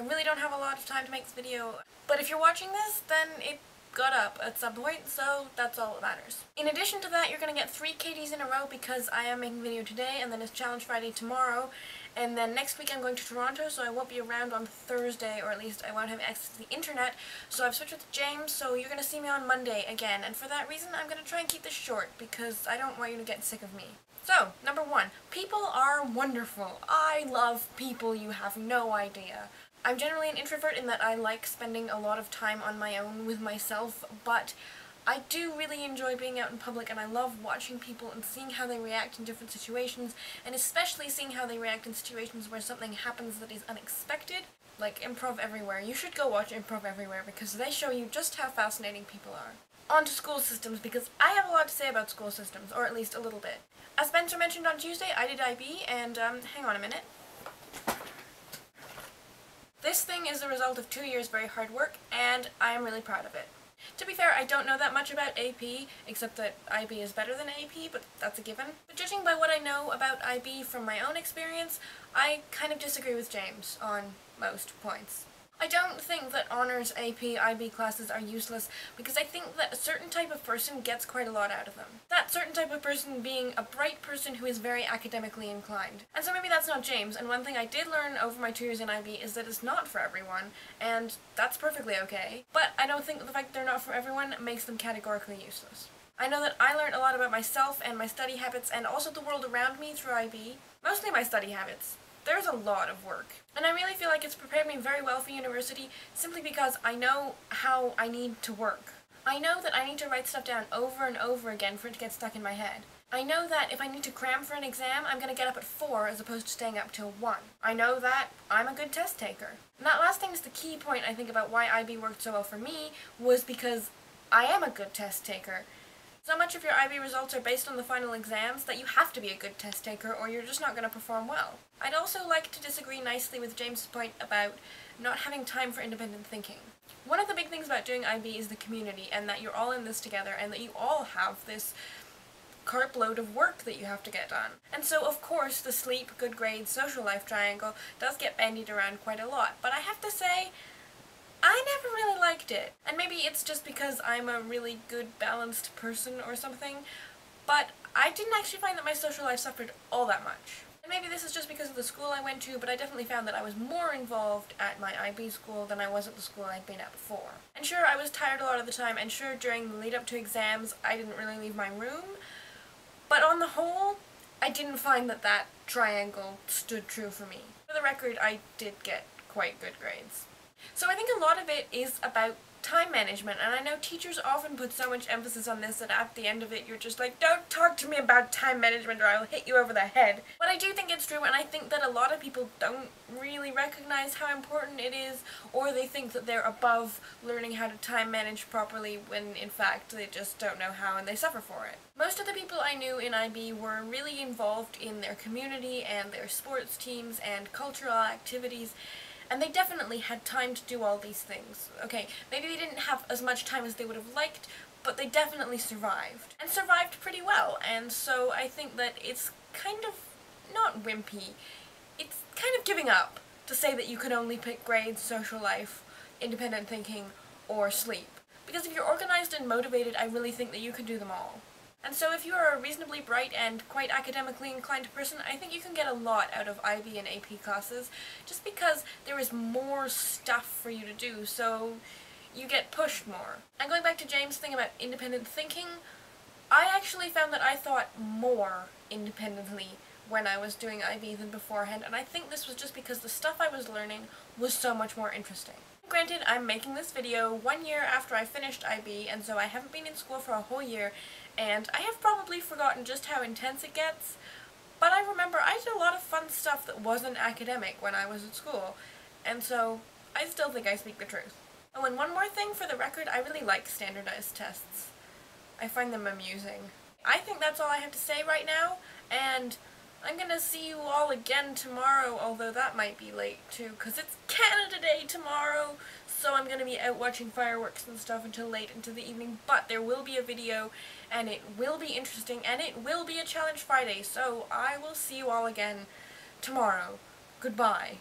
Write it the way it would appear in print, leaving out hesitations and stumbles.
really don't have a lot of time to make this video, but if you're watching this, then it got up at some point, so that's all that matters. In addition to that, you're gonna get 3 KDs in a row because I am making a video today, and then it's Challenge Friday tomorrow, and then next week I'm going to Toronto, so I won't be around on Thursday, or at least I won't have access to the internet, so I've switched with James, so you're gonna see me on Monday again, and for that reason I'm gonna try and keep this short, because I don't want you to get sick of me. So, number 1, people are wonderful. I love people, you have no idea. I'm generally an introvert in that I like spending a lot of time on my own with myself, but I do really enjoy being out in public, and I love watching people and seeing how they react in different situations, and especially seeing how they react in situations where something happens that is unexpected, like Improv Everywhere. You should go watch Improv Everywhere because they show you just how fascinating people are. On to school systems, because I have a lot to say about school systems, or at least a little bit. As Spencer mentioned on Tuesday, I did IB, and hang on a minute. This thing is the result of 2 years very hard work, and I am really proud of it. To be fair, I don't know that much about AP, except that IB is better than AP, but that's a given. But judging by what I know about IB from my own experience, I kind of disagree with James on most points. I don't think that honors AP IB classes are useless because I think that a certain type of person gets quite a lot out of them. That certain type of person being a bright person who is very academically inclined. And so maybe that's not James, and one thing I did learn over my 2 years in IB is that it's not for everyone, and that's perfectly okay. But I don't think the fact that they're not for everyone makes them categorically useless. I know that I learned a lot about myself and my study habits and also the world around me through IB. Mostly my study habits. There's a lot of work. And I really feel like it's prepared me very well for university simply because I know how I need to work. I know that I need to write stuff down over and over again for it to get stuck in my head. I know that if I need to cram for an exam, I'm going to get up at 4 as opposed to staying up till 1. I know that I'm a good test taker. And that last thing is the key point I think about why IB worked so well for me was because I am a good test taker. So much of your IB results are based on the final exams that you have to be a good test taker or you're just not going to perform well. I'd also like to disagree nicely with James's point about not having time for independent thinking. One of the big things about doing IB is the community, and that you're all in this together, and that you all have this cartload of work that you have to get done. And so of course the sleep, good grades, social life triangle does get bandied around quite a lot, but I have to say, I never really liked it. And maybe it's just because I'm a really good, balanced person or something, but I didn't actually find that my social life suffered all that much. And maybe this is just because of the school I went to, but I definitely found that I was more involved at my IB school than I was at the school I'd been at before. And sure, I was tired a lot of the time, and sure, during the lead up to exams, I didn't really leave my room, but on the whole, I didn't find that that triangle stood true for me. For the record, I did get quite good grades. So I think a lot of it is about time management, and I know teachers often put so much emphasis on this that at the end of it you're just like, don't talk to me about time management or I'll hit you over the head. But I do think it's true, and I think that a lot of people don't really recognize how important it is, or they think that they're above learning how to time manage properly when in fact they just don't know how and they suffer for it. Most of the people I knew in IB were really involved in their community and their sports teams and cultural activities, and they definitely had time to do all these things. Okay, maybe they didn't have as much time as they would have liked, but they definitely survived. And survived pretty well, and so I think that it's kind of not wimpy. It's kind of giving up to say that you can only pick grades, social life, independent thinking, or sleep. Because if you're organized and motivated, I really think that you can do them all. And so if you are a reasonably bright and quite academically inclined person, I think you can get a lot out of IB and AP classes, just because there is more stuff for you to do, so you get pushed more. And going back to James' thing about independent thinking, I actually found that I thought more independently when I was doing IB than beforehand, and I think this was just because the stuff I was learning was so much more interesting. Granted, I'm making this video 1 year after I finished IB, and so I haven't been in school for a whole year, and I have probably forgotten just how intense it gets, but I remember I did a lot of fun stuff that wasn't academic when I was at school, and so I still think I speak the truth. Oh, and one more thing for the record, I really like standardized tests. I find them amusing. I think that's all I have to say right now, and I'm gonna see you all again tomorrow, although that might be late too, because it's Canada Day tomorrow, so I'm gonna be out watching fireworks and stuff until late into the evening, but there will be a video, and it will be interesting, and it will be a Challenge Friday, so I will see you all again tomorrow. Goodbye.